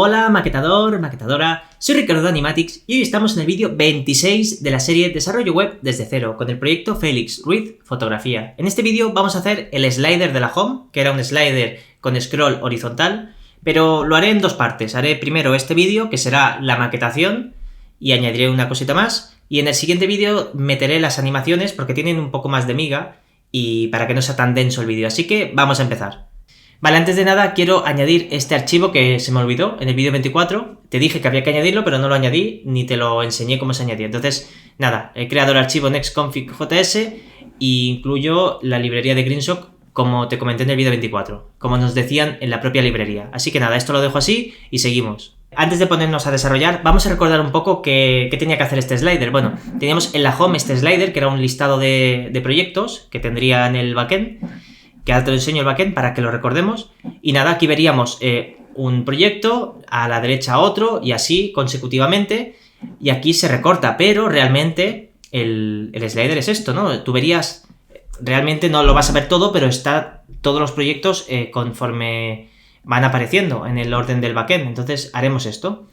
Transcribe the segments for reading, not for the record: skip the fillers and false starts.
Hola maquetador, maquetadora, soy Ricardo de Animatics y hoy estamos en el vídeo 26 de la serie Desarrollo Web desde cero con el proyecto Félix Ruiz Fotografía. En este vídeo vamos a hacer el slider de la home, que era un slider con scroll horizontal, pero lo haré en dos partes. Haré primero este vídeo, que será la maquetación, y añadiré una cosita más, y en el siguiente vídeo meteré las animaciones porque tienen un poco más de miga y para que no sea tan denso el vídeo, así que vamos a empezar. Vale, antes de nada quiero añadir este archivo que se me olvidó en el vídeo 24. Te dije que había que añadirlo, pero no lo añadí, ni te lo enseñé cómo se añadía. Entonces, nada, he creado el archivo nextconfig.js e incluyo la librería de Greenshock, como te comenté en el vídeo 24, como nos decían en la propia librería. Así que nada, esto lo dejo así y seguimos. Antes de ponernos a desarrollar, vamos a recordar un poco qué tenía que hacer este slider. Bueno, teníamos en la home este slider, que era un listado de proyectos que tendría en el backend, que ahora te lo enseño el backend para que lo recordemos. Y nada, aquí veríamos un proyecto, a la derecha otro, y así consecutivamente, y aquí se recorta, pero realmente el slider es esto, ¿no? Tú verías, realmente no lo vas a ver todo, pero está todos los proyectos conforme van apareciendo en el orden del backend. Entonces haremos esto.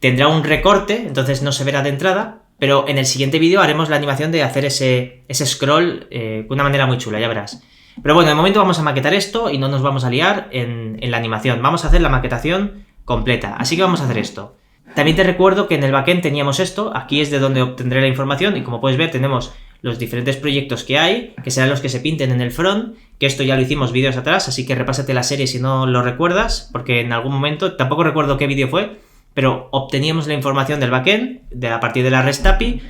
Tendrá un recorte, entonces no se verá de entrada, pero en el siguiente vídeo haremos la animación de hacer ese scroll de una manera muy chula, ya verás. Pero bueno, de momento vamos a maquetar esto y no nos vamos a liar en la animación. Vamos a hacer la maquetación completa, así que vamos a hacer esto. También te recuerdo que en el backend teníamos esto, aquí es de donde obtendré la información y como puedes ver tenemos los diferentes proyectos que hay, que serán los que se pinten en el front, que esto ya lo hicimos vídeos atrás, así que repásate la serie si no lo recuerdas, porque en algún momento, tampoco recuerdo qué vídeo fue, pero obteníamos la información del backend a partir de la REST API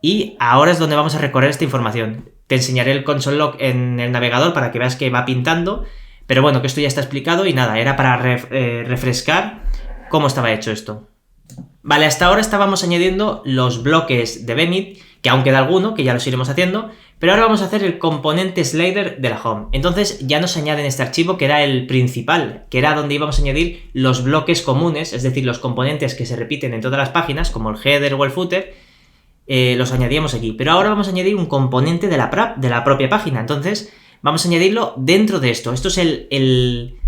y ahora es donde vamos a recorrer esta información. Te enseñaré el console log en el navegador para que veas que va pintando, pero bueno, que esto ya está explicado y nada, era para refrescar cómo estaba hecho esto. Vale, hasta ahora estábamos añadiendo los bloques de Bemit, que aún queda alguno, que ya los iremos haciendo, pero ahora vamos a hacer el componente slider de la home. Entonces ya nos añaden este archivo que era el principal, que era donde íbamos a añadir los bloques comunes, es decir, los componentes que se repiten en todas las páginas, como el header o el footer, los añadíamos aquí. Pero ahora vamos a añadir un componente de la propia página, entonces vamos a añadirlo dentro de esto. Esto es el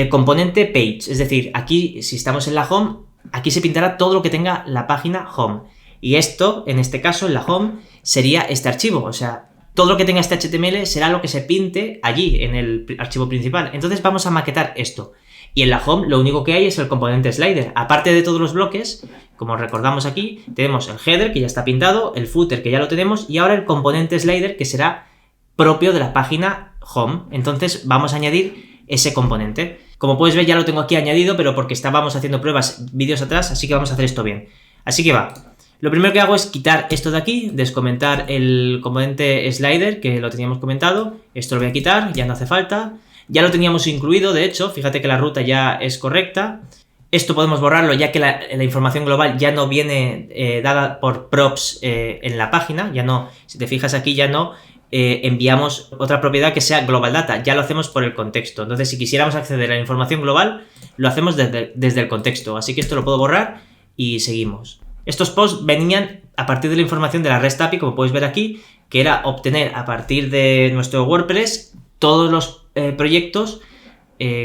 componente page, es decir, aquí si estamos en la home, aquí se pintará todo lo que tenga la página home. Y esto, en este caso, en la home, sería este archivo. O sea, todo lo que tenga este HTML será lo que se pinte allí, en el archivo principal. Entonces vamos a maquetar esto. Y en la home lo único que hay es el componente slider. Aparte de todos los bloques, como recordamos aquí, tenemos el header, que ya está pintado, el footer, que ya lo tenemos, y ahora el componente slider, que será propio de la página home. Entonces vamos a añadir ese componente. Como puedes ver, ya lo tengo aquí añadido, pero porque estábamos haciendo pruebas vídeos atrás, así que vamos a hacer esto bien. Así que va. Lo primero que hago es quitar esto de aquí, descomentar el componente slider, que lo teníamos comentado. Esto lo voy a quitar, ya no hace falta. Ya lo teníamos incluido, de hecho, fíjate que la ruta ya es correcta. Esto podemos borrarlo, ya que la información global ya no viene dada por props en la página. Ya no, si te fijas aquí, ya no enviamos otra propiedad que sea global data. Ya lo hacemos por el contexto. Entonces, si quisiéramos acceder a la información global, lo hacemos desde el contexto. Así que esto lo puedo borrar y seguimos. Estos posts venían a partir de la información de la REST API, como puedes ver aquí, que era obtener a partir de nuestro WordPress todos los proyectos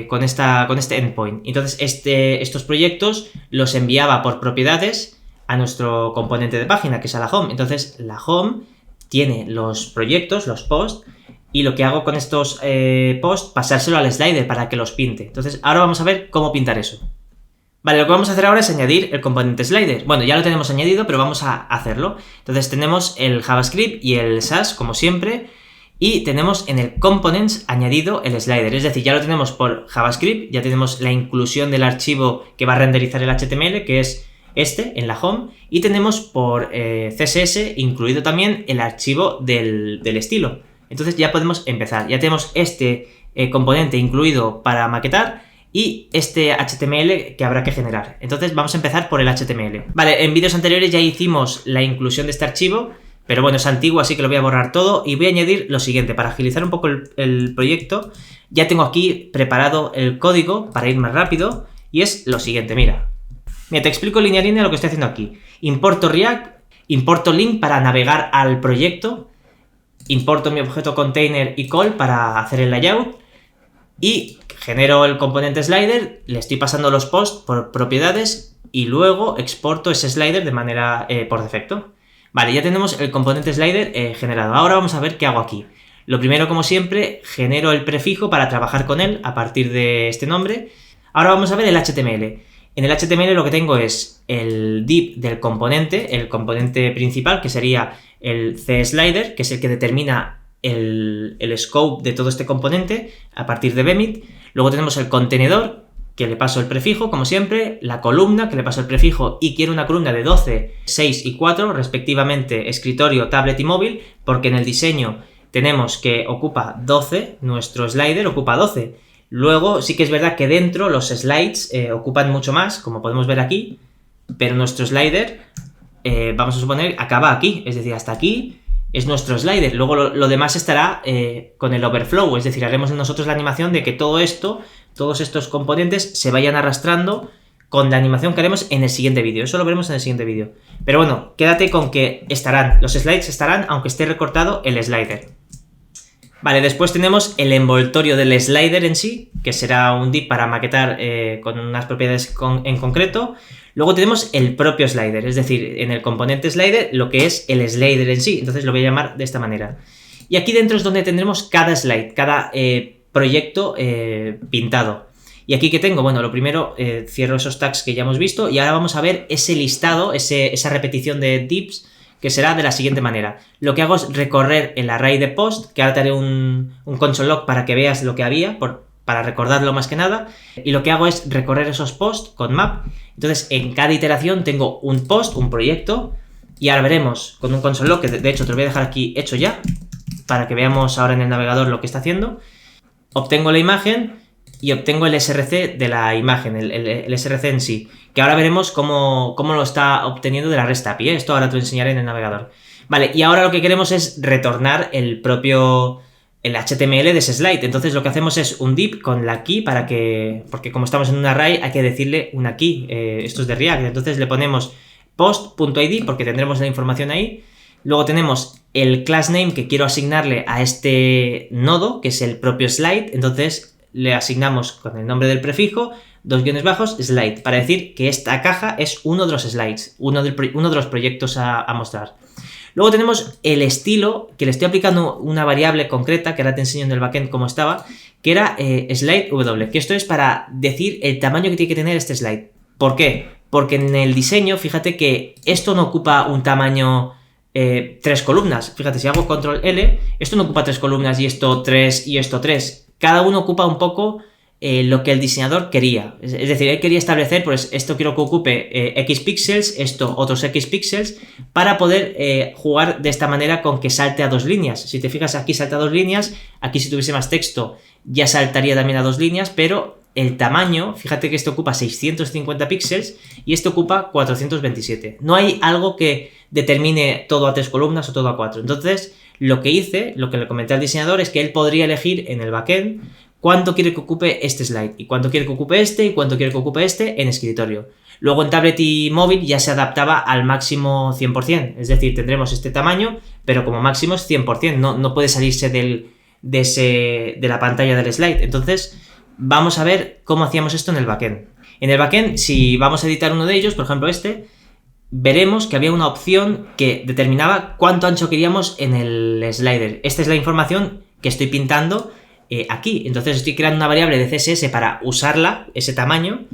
con este endpoint. Entonces estos proyectos los enviaba por propiedades a nuestro componente de página, que es a la home. Entonces la home tiene los proyectos, los posts, y lo que hago con estos posts, pasárselo al slider para que los pinte. Entonces ahora vamos a ver cómo pintar eso. Vale, lo que vamos a hacer ahora es añadir el componente slider. Bueno, ya lo tenemos añadido, pero vamos a hacerlo. Entonces tenemos el JavaScript y el Sass, como siempre, y tenemos en el components añadido el slider. Es decir, ya lo tenemos por JavaScript, ya tenemos la inclusión del archivo que va a renderizar el HTML, que es este, en la home, y tenemos por CSS incluido también el archivo del estilo. Entonces ya podemos empezar. Ya tenemos este componente incluido para maquetar, y este HTML que habrá que generar. Entonces vamos a empezar por el HTML. Vale, en vídeos anteriores ya hicimos la inclusión de este archivo, pero bueno, es antiguo, así que lo voy a borrar todo y voy a añadir lo siguiente. Para agilizar un poco el proyecto, ya tengo aquí preparado el código para ir más rápido, y es lo siguiente, mira. Mira, te explico línea a línea lo que estoy haciendo aquí. Importo React, importo link para navegar al proyecto, importo mi objeto container y call para hacer el layout, y genero el componente slider, le estoy pasando los posts por propiedades y luego exporto ese slider de manera por defecto. Vale, ya tenemos el componente slider generado. Ahora vamos a ver qué hago aquí. Lo primero, como siempre, genero el prefijo para trabajar con él a partir de este nombre. Ahora vamos a ver el HTML. En el HTML lo que tengo es el div del componente, el componente principal, que sería el CSlider, que es el que determina el scope de todo este componente a partir de Bemit. Luego tenemos el contenedor, que le paso el prefijo, como siempre, la columna, que le paso el prefijo y quiero una columna de 12, 6 y 4, respectivamente, escritorio, tablet y móvil, porque en el diseño tenemos que ocupa 12, nuestro slider ocupa 12. Luego sí que es verdad que dentro los slides ocupan mucho más, como podemos ver aquí, pero nuestro slider, vamos a suponer, acaba aquí, es decir, hasta aquí es nuestro slider. Luego lo demás estará con el overflow, es decir, haremos nosotros la animación de que todo esto, todos estos componentes se vayan arrastrando con la animación que haremos en el siguiente vídeo. Eso lo veremos en el siguiente vídeo. Pero bueno, quédate con que los slides estarán aunque esté recortado el slider. Vale, después tenemos el envoltorio del slider en sí, que será un div para maquetar con unas propiedades en concreto. Luego tenemos el propio slider, es decir, en el componente slider lo que es el slider en sí, entonces lo voy a llamar de esta manera. Y aquí dentro es donde tendremos cada slide, cada proyecto pintado. Y aquí que tengo, bueno, lo primero cierro esos tags que ya hemos visto y ahora vamos a ver ese listado, esa repetición de divs, que será de la siguiente manera. Lo que hago es recorrer el array de post, que ahora te haré un console log para que veas lo que había, para recordarlo más que nada. Y lo que hago es recorrer esos posts con map. Entonces, en cada iteración tengo un post, un proyecto, y ahora veremos con un console log, que de hecho te lo voy a dejar aquí hecho ya, para que veamos ahora en el navegador lo que está haciendo. Obtengo la imagen y obtengo el src de la imagen, el src en sí, que ahora veremos cómo lo está obteniendo de la REST API, ¿eh? Esto ahora te lo enseñaré en el navegador. Vale, y ahora lo que queremos es retornar el HTML de ese slide. Entonces lo que hacemos es un div con la key porque como estamos en un array hay que decirle una key, esto es de React, entonces le ponemos post.id porque tendremos la información ahí. Luego tenemos el class name que quiero asignarle a este nodo, que es el propio slide, entonces le asignamos con el nombre del prefijo, _slide, para decir que esta caja es uno de los slides, uno de los proyectos a mostrar. Luego tenemos el estilo, que le estoy aplicando una variable concreta, que ahora te enseño en el backend cómo estaba, que era slide w, que esto es para decir el tamaño que tiene que tener este slide. ¿Por qué? Porque en el diseño, fíjate que esto no ocupa un tamaño 3 columnas. Fíjate, si hago control L, esto no ocupa 3 columnas y esto 3 y esto 3. Cada uno ocupa un poco lo que el diseñador quería. Es decir, él quería establecer, pues esto quiero que ocupe X píxeles, esto otros X píxeles, para poder jugar de esta manera con que salte a 2 líneas. Si te fijas, aquí salta a 2 líneas, aquí si tuviese más texto ya saltaría también a 2 líneas, pero el tamaño, fíjate que este ocupa 650 píxeles y este ocupa 427. No hay algo que determine todo a 3 columnas o todo a 4. Entonces, lo que le comenté al diseñador es que él podría elegir en el backend cuánto quiere que ocupe este slide, y cuánto quiere que ocupe este, y cuánto quiere que ocupe este en escritorio. Luego en tablet y móvil ya se adaptaba al máximo 100%, es decir, tendremos este tamaño, pero como máximo es 100%, no puede salirse de la pantalla del slide. Entonces, vamos a ver cómo hacíamos esto en el backend. En el backend, si vamos a editar uno de ellos, por ejemplo este, veremos que había una opción que determinaba cuánto ancho queríamos en el slider. Esta es la información que estoy pintando aquí. Entonces estoy creando una variable de CSS para usarla, ese tamaño,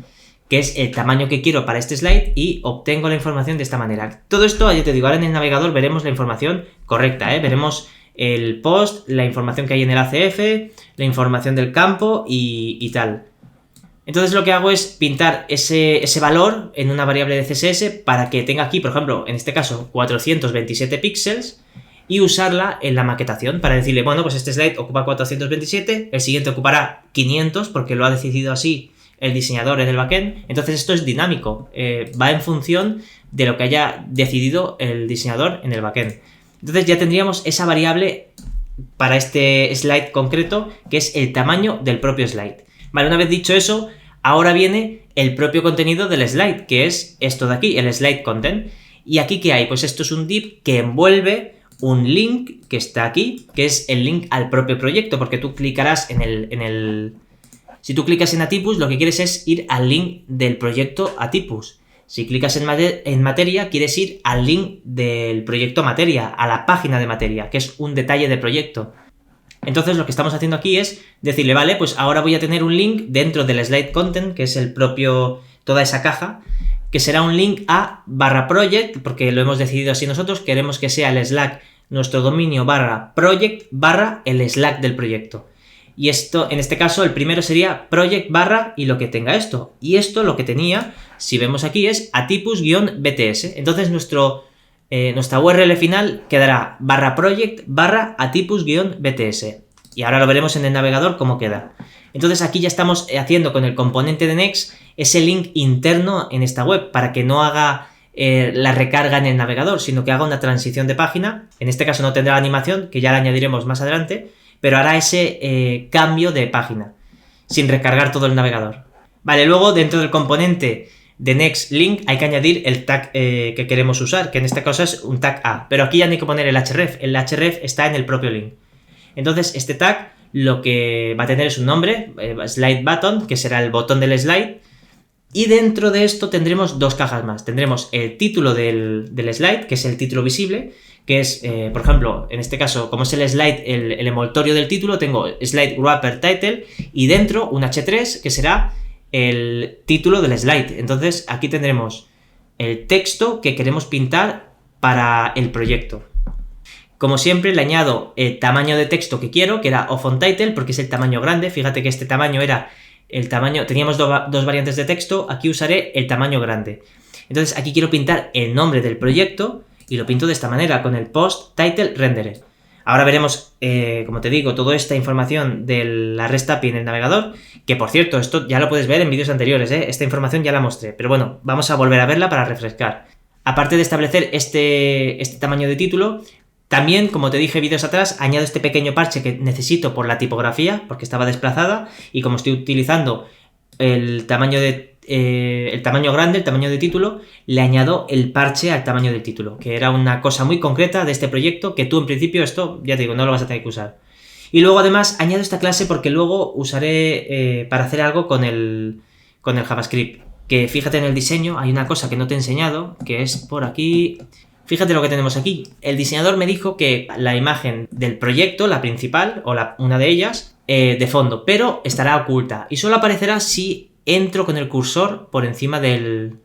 que es el tamaño que quiero para este slide, y obtengo la información de esta manera. Todo esto, ya te digo, ahora en el navegador veremos la información correcta, veremos el post, la información que hay en el ACF, la información del campo y tal. Entonces lo que hago es pintar ese valor en una variable de CSS para que tenga aquí, por ejemplo, en este caso, 427 píxeles, y usarla en la maquetación para decirle, bueno, pues este slide ocupa 427, el siguiente ocupará 500 porque lo ha decidido así el diseñador en el backend. Entonces esto es dinámico, va en función de lo que haya decidido el diseñador en el backend. Entonces ya tendríamos esa variable para este slide concreto, que es el tamaño del propio slide. Vale, una vez dicho eso, ahora viene el propio contenido del slide, que es esto de aquí, el slide content. ¿Y aquí qué hay? Pues esto es un div que envuelve un link que está aquí, que es el link al propio proyecto, porque tú clicarás en Si tú clicas en Atypus, lo que quieres es ir al link del proyecto Atypus. Si clicas en materia, quieres ir al link del proyecto materia, a la página de materia, que es un detalle del proyecto. Entonces lo que estamos haciendo aquí es decirle, vale, pues ahora voy a tener un link dentro del slide content, que es el propio, toda esa caja, que será un link a /project, porque lo hemos decidido así nosotros, queremos que sea el Slack, nuestro dominio /project el Slack del proyecto. Y esto, en este caso, el primero sería project y lo que tenga esto. Y esto lo que tenía, si vemos aquí, es atypus-bts. Entonces nuestra URL final quedará /project /atypus-bts. Y ahora lo veremos en el navegador cómo queda. Entonces aquí ya estamos haciendo con el componente de Next ese link interno en esta web para que no haga la recarga en el navegador, sino que haga una transición de página. En este caso no tendrá animación, que ya la añadiremos más adelante, pero hará ese cambio de página sin recargar todo el navegador. Vale, luego dentro del componente de Next Link hay que añadir el tag que queremos usar, que en este caso es un tag A, pero aquí ya no hay que poner el href está en el propio link. Entonces este tag lo que va a tener es un nombre, slide button, que será el botón del slide, y dentro de esto tendremos dos cajas más. Tendremos el título del slide, que es el título visible, que es, por ejemplo, en este caso, como es el slide, el envoltorio del título, tengo slide wrapper title y dentro un h3 que será el título del slide. Entonces aquí tendremos el texto que queremos pintar para el proyecto. Como siempre le añado el tamaño de texto que quiero, que era of on title, porque es el tamaño grande. Fíjate que este tamaño era el tamaño, teníamos dos variantes de texto, aquí usaré el tamaño grande. Entonces aquí quiero pintar el nombre del proyecto y lo pinto de esta manera, con el post title renderer. Ahora veremos, como te digo, toda esta información de la REST API en el navegador, que por cierto, esto ya lo puedes ver en vídeos anteriores, esta información ya la mostré, pero bueno, vamos a volver a verla para refrescar. Aparte de establecer este tamaño de título, también, como te dije vídeos atrás, añado este pequeño parche que necesito por la tipografía, porque estaba desplazada, y como estoy utilizando el tamaño grande, el tamaño de título, le añado el parche al tamaño del título, que era una cosa muy concreta de este proyecto, que tú en principio esto, ya te digo, no lo vas a tener que usar. Y luego además añado esta clase porque luego usaré para hacer algo con el JavaScript, que fíjate en el diseño, hay una cosa que no te he enseñado, que es por aquí. Fíjate lo que tenemos aquí. El diseñador me dijo que la imagen del proyecto, la principal, o una de ellas, de fondo, pero estará oculta y solo aparecerá si entro con el cursor por encima del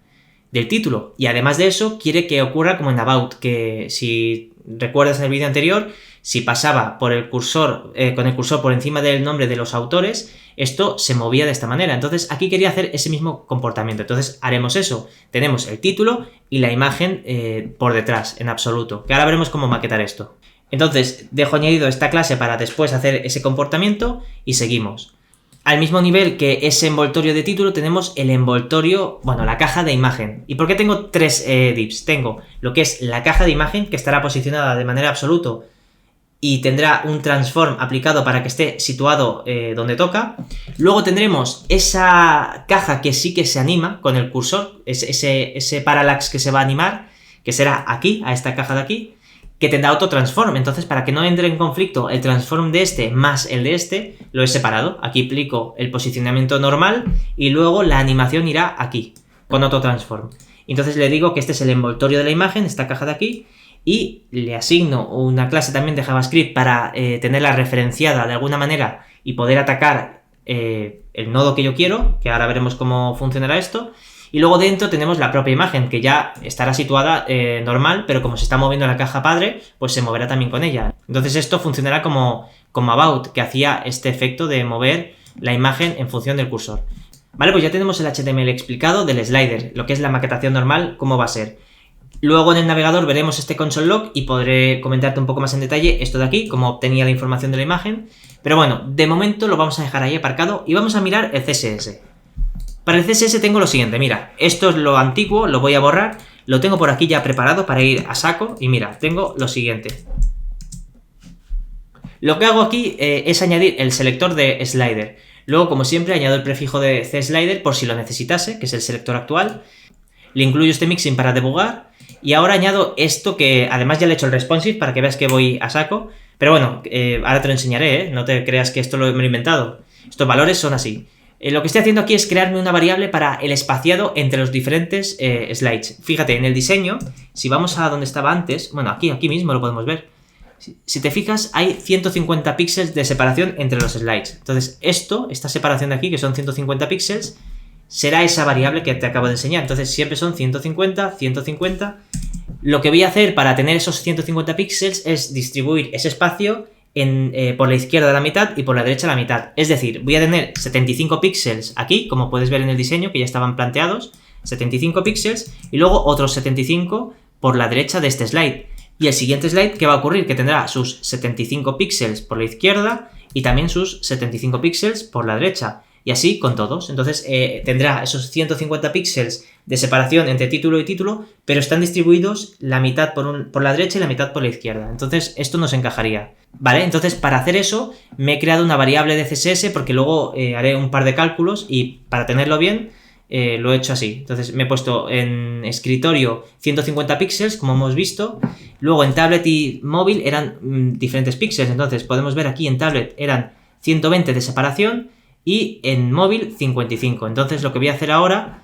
título. Y además de eso, quiere que ocurra como en About, que si recuerdas en el vídeo anterior, si pasaba por el cursor, con el cursor por encima del nombre de los autores, esto se movía de esta manera. Entonces aquí quería hacer ese mismo comportamiento. Entonces haremos eso. Tenemos el título y la imagen por detrás, en absoluto. Que ahora veremos cómo maquetar esto. Entonces dejo añadido esta clase para después hacer ese comportamiento y seguimos. Al mismo nivel que ese envoltorio de título tenemos el envoltorio, bueno, la caja de imagen. ¿Y por qué tengo tres divs? Tengo lo que es la caja de imagen, que estará posicionada de manera absoluta y tendrá un transform aplicado para que esté situado donde toca. Luego tendremos esa caja que sí que se anima con el cursor, ese parallax que se va a animar, que será aquí, a esta caja de aquí, que tendrá otro transform. Entonces, para que no entre en conflicto el transform de este más el de este, lo he separado. Aquí aplico el posicionamiento normal y luego la animación irá aquí, con otro transform. Entonces le digo que este es el envoltorio de la imagen, esta caja de aquí, y le asigno una clase también de JavaScript para tenerla referenciada de alguna manera y poder atacar el nodo que yo quiero, que ahora veremos cómo funcionará esto. Y luego dentro tenemos la propia imagen, que ya estará situada normal, pero como se está moviendo la caja padre, pues se moverá también con ella. Entonces esto funcionará como About, que hacía este efecto de mover la imagen en función del cursor. Vale, pues ya tenemos el HTML explicado del slider, lo que es la maquetación normal, cómo va a ser. Luego en el navegador veremos este console log y podré comentarte un poco más en detalle esto de aquí, cómo obtenía la información de la imagen. Pero bueno, de momento lo vamos a dejar ahí aparcado y vamos a mirar el CSS. Para el CSS tengo lo siguiente, mira, esto es lo antiguo, lo voy a borrar, lo tengo por aquí ya preparado para ir a saco y mira, tengo lo siguiente. Lo que hago aquí es añadir el selector de slider. Luego, como siempre, añado el prefijo de cslider por si lo necesitase, que es el selector actual. Le incluyo este mixin para debugar. Y ahora añado esto que además ya le he hecho el responsive para que veas que voy a saco. Pero bueno, ahora te lo enseñaré, no te creas que esto me lo he inventado. Estos valores son así. Lo que estoy haciendo aquí es crearme una variable para el espaciado entre los diferentes slides. Fíjate, en el diseño, si vamos a donde estaba antes, bueno, aquí mismo lo podemos ver. Si te fijas, hay 150 píxeles de separación entre los slides. Entonces, esta separación de aquí, que son 150 píxeles, será esa variable que te acabo de enseñar. Entonces, siempre son 150, 150. Lo que voy a hacer para tener esos 150 píxeles es distribuir ese espacio por la izquierda la mitad y por la derecha la mitad. Es decir, voy a tener 75 píxeles aquí, como puedes ver en el diseño, que ya estaban planteados, 75 píxeles, y luego otros 75 por la derecha de este slide. Y el siguiente slide, ¿qué va a ocurrir? Que tendrá sus 75 píxeles por la izquierda y también sus 75 píxeles por la derecha. Y así con todos. Entonces tendrá esos 150 píxeles de separación entre título y título, pero están distribuidos la mitad por la derecha y la mitad por la izquierda. Entonces esto nos encajaría. ¿Vale? Entonces para hacer eso me he creado una variable de CSS porque luego haré un par de cálculos y para tenerlo bien lo he hecho así. Entonces me he puesto en escritorio 150 píxeles, como hemos visto. Luego en tablet y móvil eran diferentes píxeles. Entonces podemos ver aquí en tablet eran 120 de separación y en móvil 55. Entonces lo que voy a hacer ahora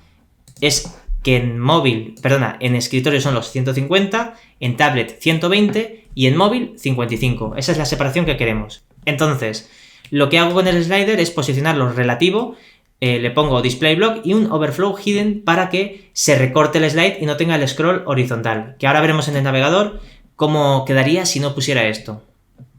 es que en escritorio son los 150, en tablet 120 y en móvil 55. Esa es la separación que queremos. Entonces, lo que hago con el slider es posicionarlo relativo, le pongo display block y un overflow hidden para que se recorte el slide y no tenga el scroll horizontal, que ahora veremos en el navegador cómo quedaría si no pusiera esto.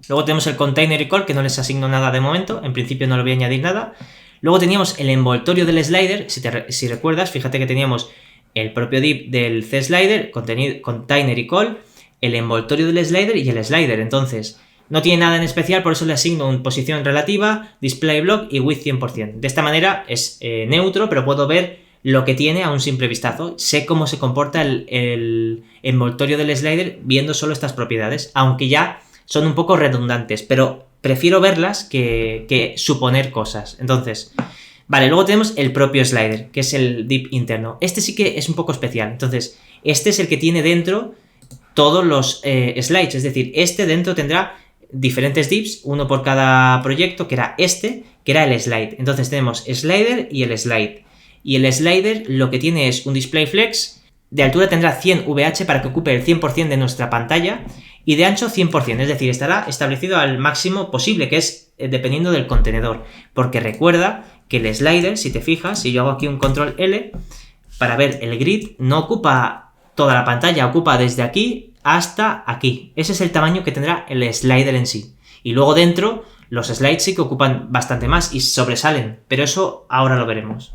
Luego tenemos el container recall, que no les asigno nada de momento, en principio no le voy a añadir nada. Luego teníamos el envoltorio del slider, si recuerdas, fíjate que teníamos el propio div del CSlider, container recall, el envoltorio del slider y el slider. Entonces, no tiene nada en especial, por eso le asigno una posición relativa, display block y width 100%. De esta manera es neutro, pero puedo ver lo que tiene a un simple vistazo. Sé cómo se comporta el envoltorio del slider viendo solo estas propiedades, aunque ya son un poco redundantes, pero prefiero verlas que suponer cosas. Entonces, vale, luego tenemos el propio slider, que es el div interno. Este sí que es un poco especial. Entonces, este es el que tiene dentro todos los slides, es decir, este dentro tendrá diferentes divs, uno por cada proyecto, que era el slide. Entonces tenemos slider y el slide. Y el slider lo que tiene es un display flex, de altura tendrá 100 VH para que ocupe el 100% de nuestra pantalla y de ancho 100%, es decir, estará establecido al máximo posible, que es dependiendo del contenedor. Porque recuerda que el slider, si te fijas, si yo hago aquí un control L, para ver el grid, no ocupa toda la pantalla, ocupa desde aquí hasta aquí. Ese es el tamaño que tendrá el slider en sí. Y luego dentro, los slides sí que ocupan bastante más y sobresalen, pero eso ahora lo veremos.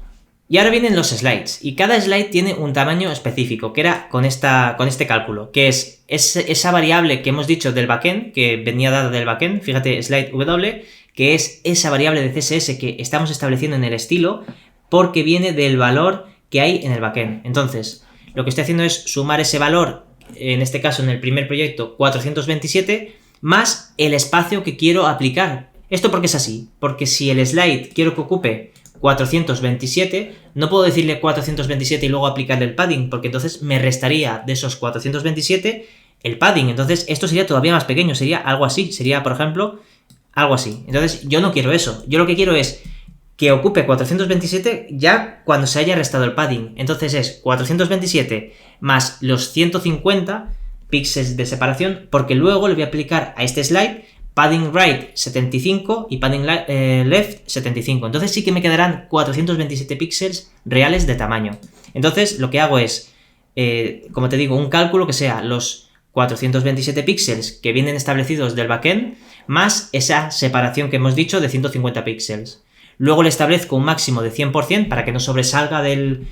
Y ahora vienen los slides, y cada slide tiene un tamaño específico, que era con este cálculo, que es esa variable que hemos dicho del backend, que venía dada del backend, fíjate, slide w, que es esa variable de CSS que estamos estableciendo en el estilo, porque viene del valor que hay en el backend. Entonces, lo que estoy haciendo es sumar ese valor, en este caso en el primer proyecto 427, más el espacio que quiero aplicar. ¿Esto por qué es así? Porque si el slide quiero que ocupe 427, no puedo decirle 427 y luego aplicarle el padding, porque entonces me restaría de esos 427 el padding. Entonces esto sería todavía más pequeño, sería algo así, sería por ejemplo algo así. Entonces yo no quiero eso, yo lo que quiero es que ocupe 427 ya cuando se haya restado el padding. Entonces es 427 más los 150 píxeles de separación, porque luego le voy a aplicar a este slide padding right 75 y padding left 75. Entonces sí que me quedarán 427 píxeles reales de tamaño. Entonces lo que hago es, como te digo, un cálculo que sea los 427 píxeles que vienen establecidos del backend más esa separación que hemos dicho de 150 píxeles. Luego le establezco un máximo de 100% para que no sobresalga del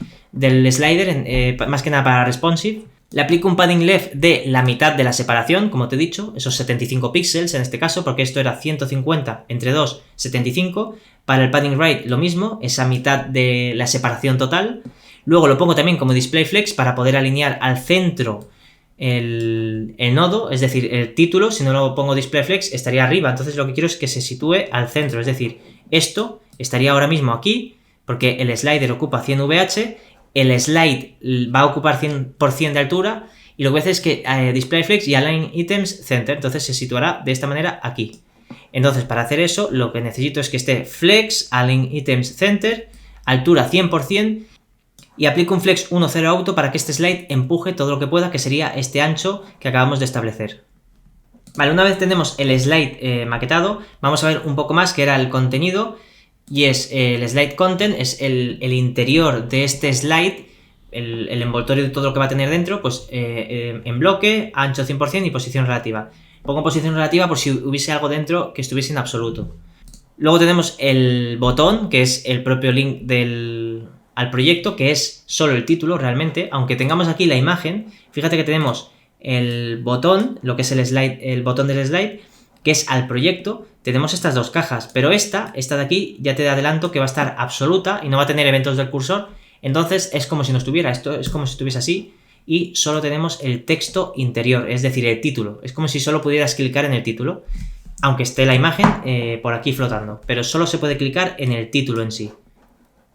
slider, más que nada para responsive. Le aplico un padding left de la mitad de la separación, como te he dicho, esos 75 píxeles en este caso, porque esto era 150 entre 2, 75. Para el padding right lo mismo, esa mitad de la separación total. Luego lo pongo también como display flex para poder alinear al centro el nodo, es decir, el título. Si no lo pongo display flex estaría arriba, entonces lo que quiero es que se sitúe al centro, es decir, esto estaría ahora mismo aquí, porque el slider ocupa 100 VH, el slide va a ocupar 100% de altura y lo que voy a hacer es que display flex y align items center, entonces se situará de esta manera aquí. Entonces, para hacer eso, lo que necesito es que esté Flex, Align Items Center, altura 100%, y aplico un Flex 1.0 Auto para que este slide empuje todo lo que pueda, que sería este ancho que acabamos de establecer. Vale, una vez tenemos el slide maquetado, vamos a ver un poco más que era el contenido, y es el slide content, es el interior de este slide, el envoltorio de todo lo que va a tener dentro, pues en bloque, ancho 100% y posición relativa. Pongo posición relativa por si hubiese algo dentro que estuviese en absoluto. Luego tenemos el botón, que es el propio link al proyecto, que es solo el título realmente. Aunque tengamos aquí la imagen, fíjate que tenemos el botón, lo que es el slide, el botón del slide, que es al proyecto. Tenemos estas dos cajas, pero esta de aquí ya te adelanto que va a estar absoluta y no va a tener eventos del cursor. Entonces es como si no estuviera, esto es como si estuviese así. Y solo tenemos el texto interior, es decir, el título. Es como si solo pudieras clicar en el título, aunque esté la imagen por aquí flotando, pero solo se puede clicar en el título en sí.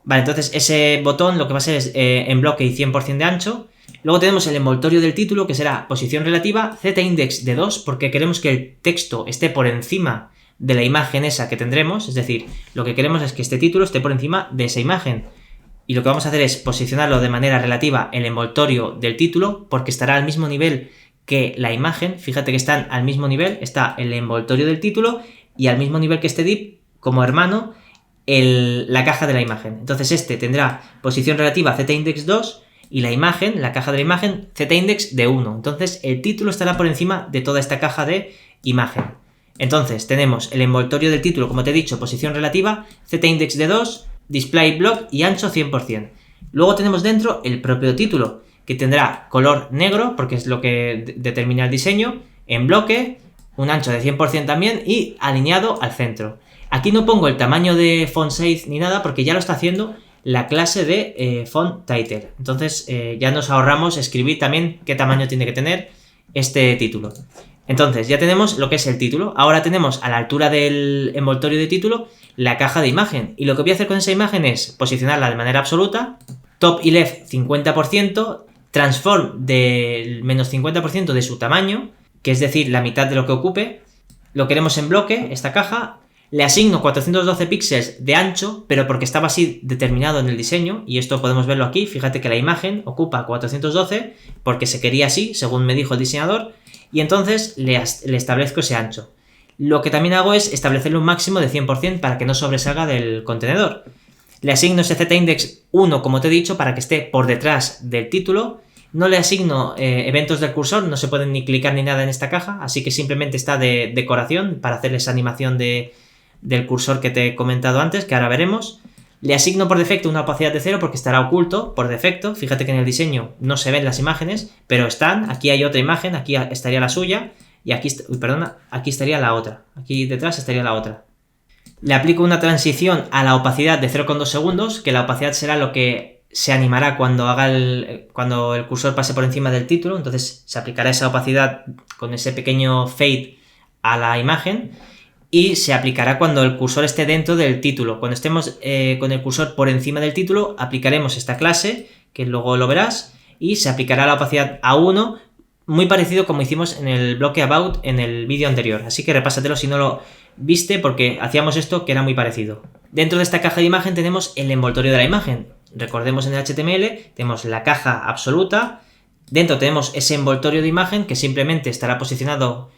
Vale, entonces ese botón lo que va a ser es en bloque y 100% de ancho. Luego tenemos el envoltorio del título, que será posición relativa, z-index de 2, porque queremos que el texto esté por encima de la imagen esa que tendremos, es decir, lo que queremos es que este título esté por encima de esa imagen. Y lo que vamos a hacer es posicionarlo de manera relativa el envoltorio del título, porque estará al mismo nivel que la imagen. Fíjate que están al mismo nivel, está el envoltorio del título y al mismo nivel que este div, como hermano, la caja de la imagen. Entonces este tendrá posición relativa z-index 2 y la imagen, la caja de la imagen, z-index de 1. Entonces el título estará por encima de toda esta caja de imagen. Entonces tenemos el envoltorio del título, como te he dicho, posición relativa, z-index de 2, display block y ancho 100%. Luego tenemos dentro el propio título, que tendrá color negro, porque es lo que determina el diseño, en bloque, un ancho de 100% también y alineado al centro. Aquí no pongo el tamaño de font size ni nada, porque ya lo está haciendo la clase de font title. Entonces ya nos ahorramos escribir también qué tamaño tiene que tener este título. Entonces ya tenemos lo que es el título. Ahora tenemos a la altura del envoltorio de título la caja de imagen. Y lo que voy a hacer con esa imagen es posicionarla de manera absoluta, top y left 50%, transform del menos 50% de su tamaño, que es decir, la mitad de lo que ocupe. Lo queremos en bloque, esta caja. Le asigno 412 píxeles de ancho, pero porque estaba así determinado en el diseño, y esto podemos verlo aquí. Fíjate que la imagen ocupa 412 porque se quería así, según me dijo el diseñador, y entonces le establezco ese ancho. Lo que también hago es establecerle un máximo de 100% para que no sobresalga del contenedor. Le asigno ese z-index 1, como te he dicho, para que esté por detrás del título. No le asigno eventos del cursor, no se pueden ni clicar ni nada en esta caja, así que simplemente está de decoración para hacer esa animación del cursor que te he comentado antes, que ahora veremos. Le asigno por defecto una opacidad de 0 porque estará oculto por defecto. Fíjate que en el diseño no se ven las imágenes, pero están. Aquí hay otra imagen, aquí estaría la suya y aquí, aquí estaría la otra. Aquí detrás estaría la otra. Le aplico una transición a la opacidad de 0,2 segundos, que la opacidad será lo que se animará cuando el cursor pase por encima del título. Entonces se aplicará esa opacidad con ese pequeño fade a la imagen. Y se aplicará cuando el cursor esté dentro del título. Cuando estemos con el cursor por encima del título, aplicaremos esta clase, que luego lo verás, y se aplicará la opacidad a 1, muy parecido como hicimos en el bloque About en el vídeo anterior. Así que repásatelo si no lo viste, porque hacíamos esto que era muy parecido. Dentro de esta caja de imagen tenemos el envoltorio de la imagen. Recordemos en el HTML, tenemos la caja absoluta, dentro tenemos ese envoltorio de imagen que simplemente estará posicionado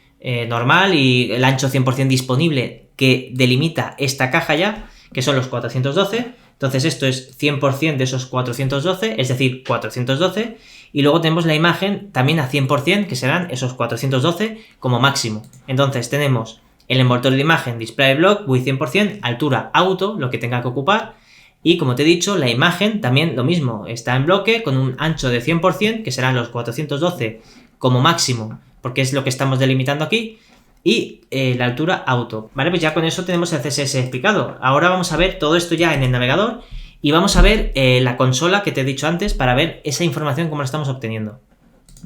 normal y el ancho 100% disponible que delimita esta caja ya, que son los 412. Entonces esto es 100% de esos 412, es decir, 412. Y luego tenemos la imagen también a 100%, que serán esos 412 como máximo. Entonces tenemos el envoltorio de imagen, display block, width 100%, altura auto, lo que tenga que ocupar. Y como te he dicho, la imagen también lo mismo, está en bloque con un ancho de 100%, que serán los 412 como máximo, porque es lo que estamos delimitando aquí, y la altura auto. Vale, pues ya con eso tenemos el CSS explicado. Ahora vamos a ver todo esto ya en el navegador y vamos a ver la consola que te he dicho antes para ver esa información cómo la estamos obteniendo.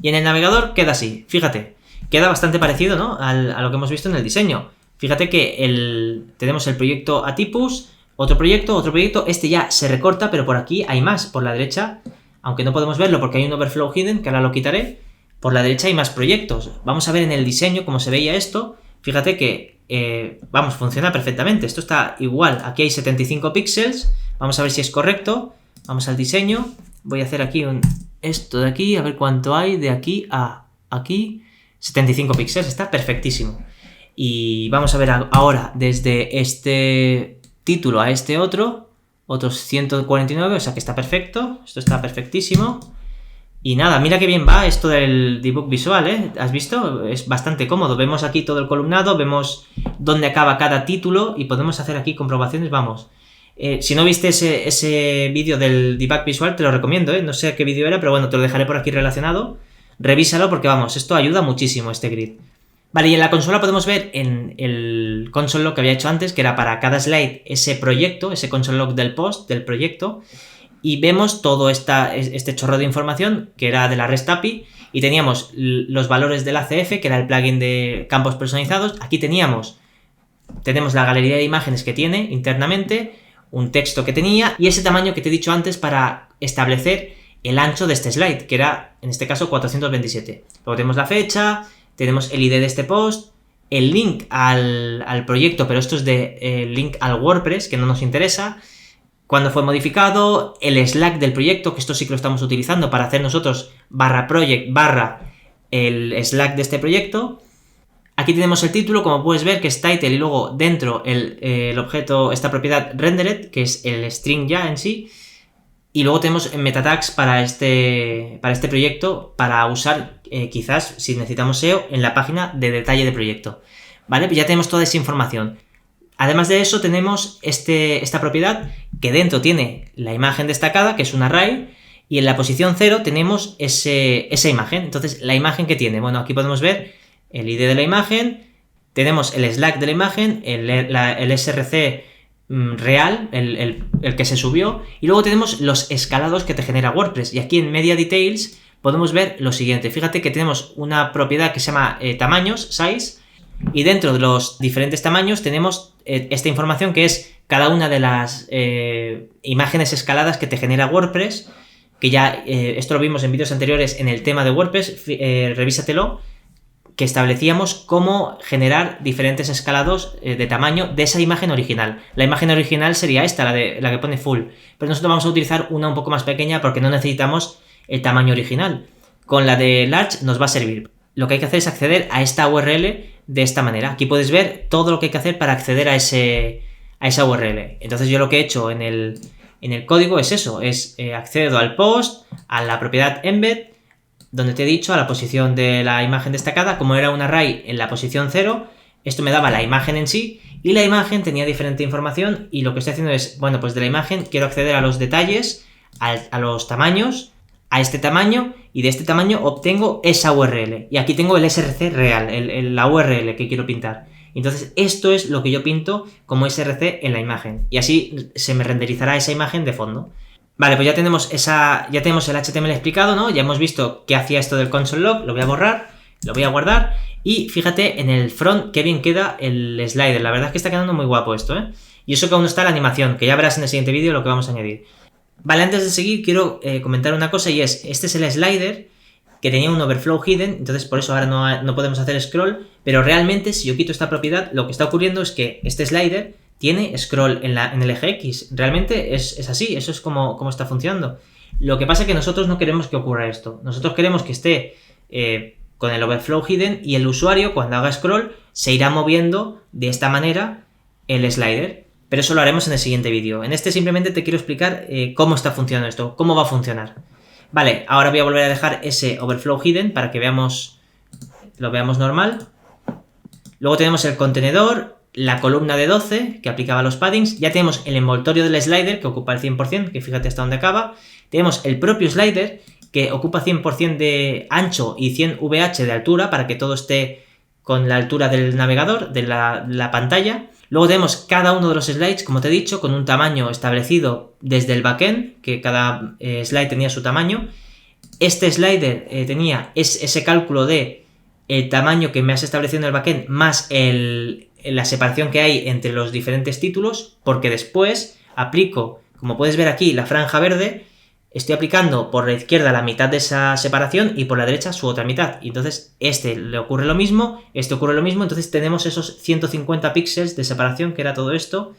Y en el navegador queda así, fíjate, queda bastante parecido, ¿no?, a lo que hemos visto en el diseño. Fíjate que tenemos el proyecto Atypus, otro proyecto, este ya se recorta, pero por aquí hay más, por la derecha, aunque no podemos verlo porque hay un overflow hidden, que ahora lo quitaré. Por la derecha hay más proyectos. Vamos a ver en el diseño cómo se veía esto. Fíjate que vamos, funciona perfectamente. Esto está igual. Aquí hay 75 píxeles. Vamos a ver si es correcto. Vamos al diseño. Voy a hacer aquí esto de aquí, a ver cuánto hay de aquí a aquí. 75 píxeles, está perfectísimo. Y vamos a ver ahora desde este título a este otros 149, o sea que está perfecto. Esto está perfectísimo. Y nada, mira qué bien va esto del debug visual, ¿eh? ¿Has visto? Es bastante cómodo. Vemos aquí todo el columnado, vemos dónde acaba cada título y podemos hacer aquí comprobaciones, vamos. Si no viste ese vídeo del debug visual, te lo recomiendo, ¿eh? No sé qué vídeo era, pero bueno, te lo dejaré por aquí relacionado. Revísalo porque, vamos, esto ayuda muchísimo, este grid. Vale, y en la consola podemos ver en el console log que había hecho antes, que era para cada slide ese proyecto, ese console log del post, del proyecto. Y vemos todo este chorro de información que era de la REST API y teníamos los valores del ACF, que era el plugin de campos personalizados. Aquí tenemos la galería de imágenes que tiene internamente, un texto que tenía y ese tamaño que te he dicho antes para establecer el ancho de este slide, que era en este caso 427. Luego tenemos la fecha, tenemos el ID de este post, el link al proyecto, pero esto es de link al WordPress, que no nos interesa. Cuándo fue modificado, el Slack del proyecto, que esto sí que lo estamos utilizando para hacer nosotros /project/ el Slack de este proyecto. Aquí tenemos el título, como puedes ver, que es title, y luego dentro el objeto, esta propiedad rendered, que es el string ya en sí. Y luego tenemos meta tags para este proyecto, para usar quizás, si necesitamos SEO, en la página de detalle de proyecto. ¿Vale? Pues ya tenemos toda esa información. Además de eso tenemos esta propiedad que dentro tiene la imagen destacada, que es un array, y en la posición 0 tenemos esa imagen. Entonces, la imagen que tiene, bueno, aquí podemos ver el ID de la imagen, tenemos el Slack de la imagen, el SRC real, el que se subió, y luego tenemos los escalados que te genera WordPress. Y aquí en Media Details podemos ver lo siguiente. Fíjate que tenemos una propiedad que se llama tamaños, size, y dentro de los diferentes tamaños tenemos esta información que es cada una de las imágenes escaladas que te genera WordPress, que ya esto lo vimos en vídeos anteriores en el tema de WordPress, revísatelo, que establecíamos cómo generar diferentes escalados de tamaño de esa imagen original. La imagen original sería esta, la que pone full, pero nosotros vamos a utilizar una un poco más pequeña porque no necesitamos el tamaño original. Con la de large nos va a servir. Lo que hay que hacer es acceder a esta URL de esta manera. Aquí puedes ver todo lo que hay que hacer para acceder a esa URL. Entonces yo lo que he hecho en el código es eso, accedo al post, a la propiedad embed, donde te he dicho a la posición de la imagen destacada. Como era un array en la posición 0, esto me daba la imagen en sí, y la imagen tenía diferente información, y lo que estoy haciendo es, bueno, pues de la imagen quiero acceder a los detalles, a los tamaños, a este tamaño, y de este tamaño obtengo esa URL. Y aquí tengo el SRC real, la URL que quiero pintar. Entonces esto es lo que yo pinto como SRC en la imagen, y así se me renderizará esa imagen de fondo. Vale, pues ya tenemos el HTML explicado, ¿no? Ya hemos visto qué hacía esto del console log. Lo voy a borrar, lo voy a guardar, y fíjate en el front qué bien queda el slider. La verdad es que está quedando muy guapo esto, ¿eh? Y eso que aún no está la animación, que ya verás en el siguiente vídeo lo que vamos a añadir. Vale, antes de seguir quiero comentar una cosa, y este es el slider que tenía un overflow hidden, entonces por eso ahora no podemos hacer scroll, pero realmente si yo quito esta propiedad, lo que está ocurriendo es que este slider tiene scroll en el eje X. Realmente es así, eso es como está funcionando. Lo que pasa es que nosotros no queremos que ocurra esto. Nosotros queremos que esté con el overflow hidden, y el usuario cuando haga scroll se irá moviendo de esta manera el slider. Pero eso lo haremos en el siguiente vídeo. En este simplemente te quiero explicar cómo está funcionando esto, cómo va a funcionar. Vale, ahora voy a volver a dejar ese overflow hidden para que lo veamos normal. Luego tenemos el contenedor, la columna de 12 que aplicaba los paddings. Ya tenemos el envoltorio del slider que ocupa el 100%, que fíjate hasta dónde acaba. Tenemos el propio slider que ocupa 100% de ancho y 100 VH de altura para que todo esté con la altura del navegador, de la pantalla. Luego tenemos cada uno de los slides, como te he dicho, con un tamaño establecido desde el backend, que cada slide tenía su tamaño. Este slider tenía ese cálculo de el tamaño que me has establecido en el backend más la separación que hay entre los diferentes títulos, porque después aplico, como puedes ver aquí, la franja verde, estoy aplicando por la izquierda la mitad de esa separación y por la derecha su otra mitad. Y entonces le ocurre lo mismo, ocurre lo mismo, entonces tenemos esos 150 píxeles de separación, que era todo esto,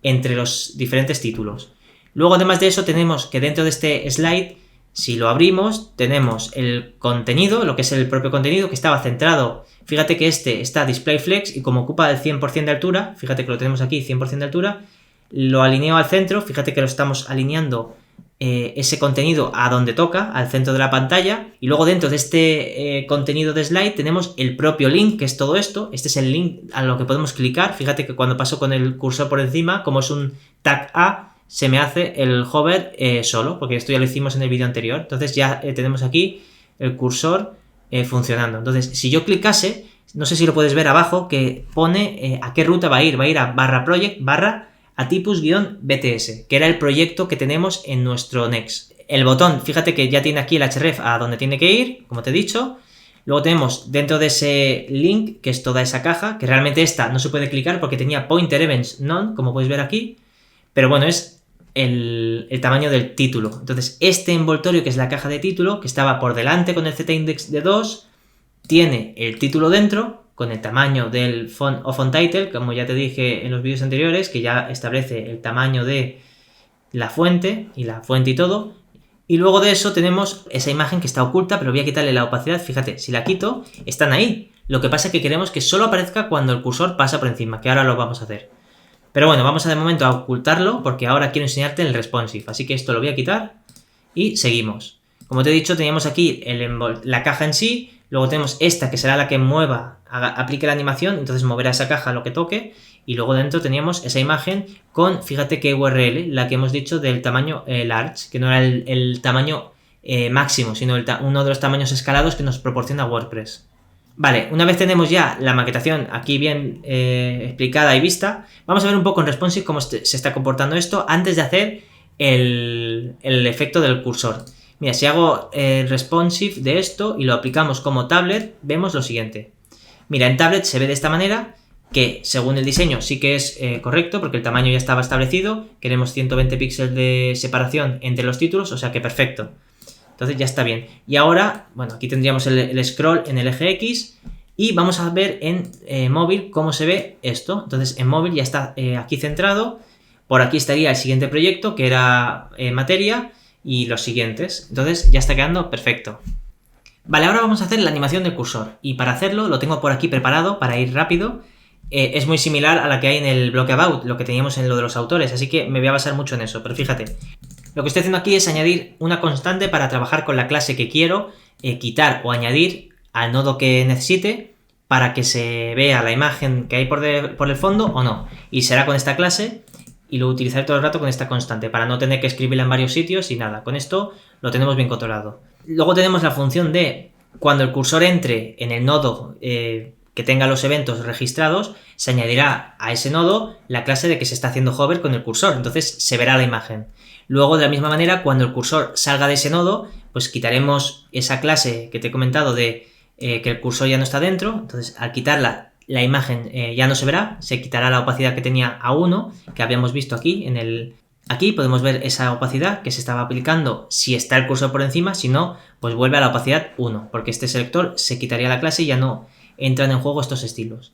entre los diferentes títulos. Luego, además de eso, tenemos que dentro de este slide, si lo abrimos, tenemos el contenido, lo que es el propio contenido, que estaba centrado. Fíjate que este está Display Flex y como ocupa el 100% de altura, fíjate que lo tenemos aquí, 100% de altura, lo alineo al centro, fíjate que lo estamos alineando ese contenido a donde toca, al centro de la pantalla, y luego dentro de este contenido de slide tenemos el propio link, que es todo esto. Este es el link a lo que podemos clicar. Fíjate que cuando paso con el cursor por encima, como es un tag A, se me hace el hover solo, porque esto ya lo hicimos en el vídeo anterior. Entonces ya tenemos aquí el cursor funcionando. Entonces, si yo clicase, no sé si lo puedes ver abajo, que pone a qué ruta va a ir a /project/ Atipus-BTS, que era el proyecto que tenemos en nuestro Next. El botón, fíjate que ya tiene aquí el href a donde tiene que ir, como te he dicho. Luego tenemos dentro de ese link, que es toda esa caja, que realmente esta no se puede clicar porque tenía Pointer Events None, como puedes ver aquí, pero bueno, es el tamaño del título. Entonces, este envoltorio, que es la caja de título, que estaba por delante con el Z-index de 2, tiene el título dentro, con el tamaño del font o font title, como ya te dije en los vídeos anteriores, que ya establece el tamaño de la fuente y todo. Y luego de eso tenemos esa imagen que está oculta, pero voy a quitarle la opacidad. Fíjate, si la quito, están ahí. Lo que pasa es que queremos que solo aparezca cuando el cursor pasa por encima, que ahora lo vamos a hacer. Pero bueno, vamos de momento a ocultarlo, porque ahora quiero enseñarte el responsive. Así que esto lo voy a quitar y seguimos. Como te he dicho, teníamos aquí la caja en sí. Luego tenemos esta, que será la que aplique la animación, entonces moverá esa caja lo que toque. Y luego dentro teníamos esa imagen con, fíjate qué URL, la que hemos dicho del tamaño large, que no era el tamaño máximo, sino uno de los tamaños escalados que nos proporciona WordPress. Vale, una vez tenemos ya la maquetación aquí bien explicada y vista, vamos a ver un poco en responsive cómo se está comportando esto antes de hacer el efecto del cursor. Mira, si hago responsive de esto y lo aplicamos como tablet, vemos lo siguiente. Mira, en tablet se ve de esta manera, que según el diseño sí que es correcto, porque el tamaño ya estaba establecido. Queremos 120 píxeles de separación entre los títulos, o sea que perfecto. Entonces ya está bien. Y ahora, bueno, aquí tendríamos el scroll en el eje X y vamos a ver en móvil cómo se ve esto. Entonces en móvil ya está aquí centrado. Por aquí estaría el siguiente proyecto, que era materia, y los siguientes. Entonces ya está quedando perfecto. Vale, ahora vamos a hacer la animación del cursor. Y para hacerlo lo tengo por aquí preparado para ir rápido. Es muy similar a la que hay en el block about, lo que teníamos en lo de los autores, así que me voy a basar mucho en eso. Pero fíjate, lo que estoy haciendo aquí es añadir una constante para trabajar con la clase que quiero quitar o añadir al nodo que necesite para que se vea la imagen que hay por el fondo o no. Y será con esta clase y lo utilizaré todo el rato con esta constante para no tener que escribirla en varios sitios y nada. Con esto lo tenemos bien controlado. Luego tenemos la función de cuando el cursor entre en el nodo que tenga los eventos registrados, se añadirá a ese nodo la clase de que se está haciendo hover con el cursor, entonces se verá la imagen. Luego, de la misma manera, cuando el cursor salga de ese nodo, pues quitaremos esa clase que te he comentado de que el cursor ya no está dentro, entonces al quitarla, la imagen ya no se verá, se quitará la opacidad que tenía a 1, que habíamos visto aquí. Aquí podemos ver esa opacidad que se estaba aplicando si está el cursor por encima, si no, pues vuelve a la opacidad 1, porque este selector se quitaría la clase y ya no entran en juego estos estilos.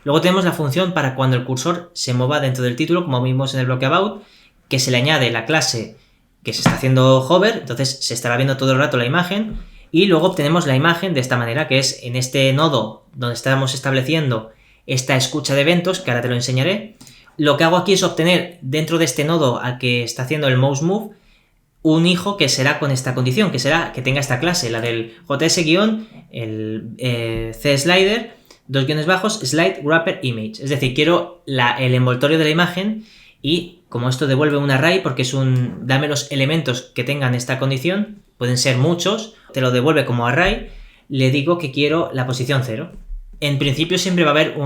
Luego tenemos la función para cuando el cursor se mueva dentro del título, como vimos en el block about, que se le añade la clase que se está haciendo hover, entonces se estará viendo todo el rato la imagen, y luego obtenemos la imagen de esta manera, que es en este nodo donde estamos estableciendo esta escucha de eventos, que ahora te lo enseñaré. Lo que hago aquí es obtener dentro de este nodo al que está haciendo el mouse move un hijo que será con esta condición, que será que tenga esta clase, la del js- el cslider, slide wrapper image. Es decir, quiero el envoltorio de la imagen y como esto devuelve un array porque es dame los elementos que tengan esta condición, pueden ser muchos, te lo devuelve como array, le digo que quiero la posición 0. En principio siempre va a haber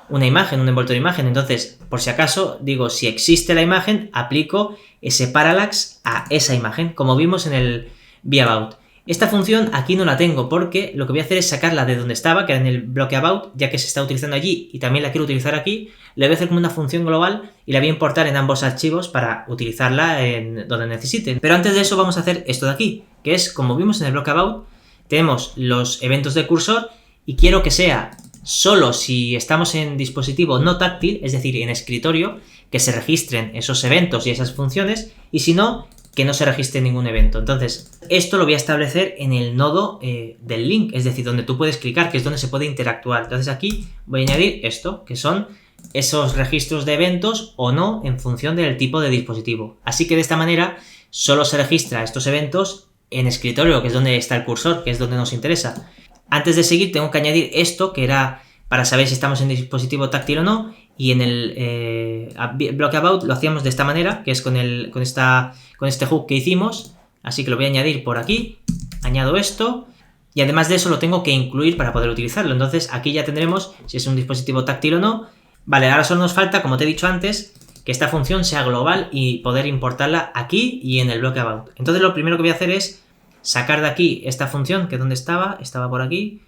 una imagen, un envoltorio de imagen, entonces por si acaso digo si existe la imagen, aplico ese parallax a esa imagen, como vimos en el view about. Esta función aquí no la tengo porque lo que voy a hacer es sacarla de donde estaba, que era en el bloque about, ya que se está utilizando allí y también la quiero utilizar aquí. Le voy a hacer como una función global y la voy a importar en ambos archivos para utilizarla en donde necesiten. Pero antes de eso vamos a hacer esto de aquí, que es, como vimos en el bloque about, tenemos los eventos del cursor y quiero que sea solo si estamos en dispositivo no táctil, es decir, en escritorio, que se registren esos eventos y esas funciones, y si no, que no se registre ningún evento. Entonces, esto lo voy a establecer en el nodo del link, es decir, donde tú puedes clicar, que es donde se puede interactuar. Entonces aquí voy a añadir esto, que son esos registros de eventos o no en función del tipo de dispositivo. Así que de esta manera solo se registra estos eventos en escritorio, que es donde está el cursor, que es donde nos interesa. Antes de seguir tengo que añadir esto, que era para saber si estamos en dispositivo táctil o no, y en el block about lo hacíamos de esta manera, que es con este hook que hicimos, así que lo voy a añadir por aquí, añado esto, y además de eso lo tengo que incluir para poder utilizarlo. Entonces aquí ya tendremos si es un dispositivo táctil o no. Vale, ahora solo nos falta, como te he dicho antes, que esta función sea global y poder importarla aquí y en el block about. Entonces lo primero que voy a hacer es sacar de aquí esta función, que es donde estaba por aquí.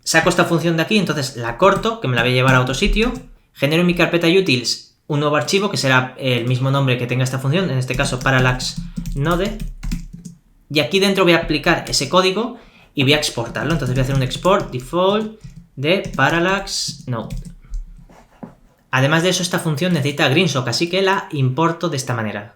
Saco esta función de aquí, entonces la corto, que me la voy a llevar a otro sitio. Genero en mi carpeta utils un nuevo archivo, que será el mismo nombre que tenga esta función, en este caso parallax node. Y aquí dentro voy a aplicar ese código y voy a exportarlo. Entonces voy a hacer un export default de parallax node. Además de eso, esta función necesita greensock, así que la importo de esta manera.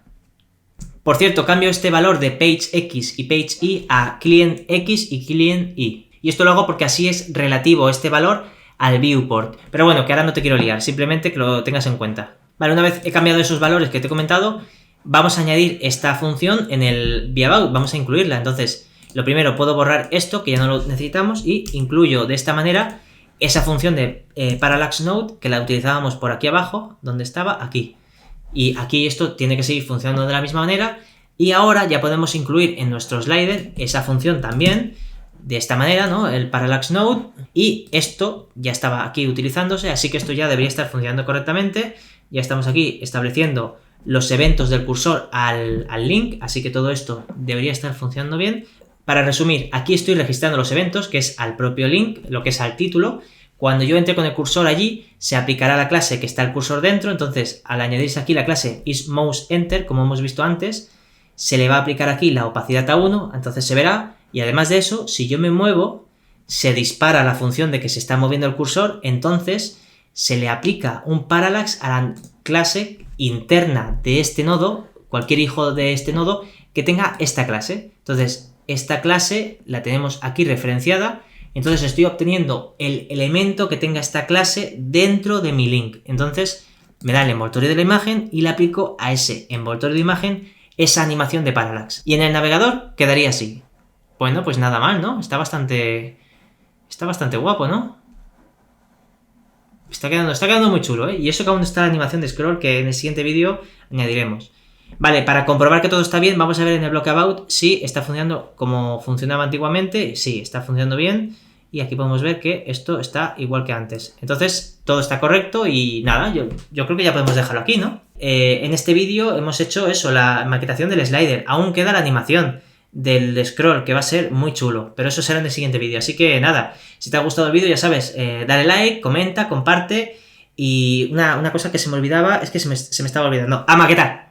Por cierto, cambio este valor de pageX y pageY a clientX y clientY. Y esto lo hago porque así es relativo este valor al viewport. Pero bueno, que ahora no te quiero liar, simplemente que lo tengas en cuenta. Vale, una vez he cambiado esos valores que te he comentado, vamos a añadir esta función en el vAbout, vamos a incluirla. Entonces, lo primero, puedo borrar esto, que ya no lo necesitamos, y incluyo de esta manera esa función de parallax node, que la utilizábamos por aquí abajo, donde estaba, aquí. Y aquí esto tiene que seguir funcionando de la misma manera, y ahora ya podemos incluir en nuestro slider esa función también, de esta manera, ¿no? El parallax node, y esto ya estaba aquí utilizándose, así que esto ya debería estar funcionando correctamente. Ya estamos aquí estableciendo los eventos del cursor al link, así que todo esto debería estar funcionando bien. Para resumir, aquí estoy registrando los eventos, que es al propio link, lo que es al título. Cuando yo entre con el cursor allí, se aplicará la clase que está el cursor dentro, entonces al añadirse aquí la clase isMouseEnter, como hemos visto antes, se le va a aplicar aquí la opacidad a 1, entonces se verá. Y además de eso, si yo me muevo, se dispara la función de que se está moviendo el cursor, entonces se le aplica un parallax a la clase interna de este nodo, cualquier hijo de este nodo, que tenga esta clase. Entonces, esta clase la tenemos aquí referenciada, entonces estoy obteniendo el elemento que tenga esta clase dentro de mi link. Entonces, me da el envoltorio de la imagen y le aplico a ese envoltorio de imagen esa animación de parallax. Y en el navegador quedaría así. Bueno, pues nada mal, ¿no? Está bastante guapo, ¿no? Está quedando muy chulo, ¿eh? Y eso que aún está la animación de scroll, que en el siguiente vídeo añadiremos. Vale, para comprobar que todo está bien, vamos a ver en el block about si está funcionando como funcionaba antiguamente. Sí, está funcionando bien. Y aquí podemos ver que esto está igual que antes. Entonces, todo está correcto y nada, yo creo que ya podemos dejarlo aquí, ¿no? En este vídeo hemos hecho eso, la maquetación del slider. Aún queda la animación del scroll, que va a ser muy chulo, pero eso será en el siguiente vídeo. Así que nada, si te ha gustado el vídeo, ya sabes, dale like, comenta, comparte. Y una cosa que se me olvidaba, es que se me estaba olvidando. ¡A maquetar!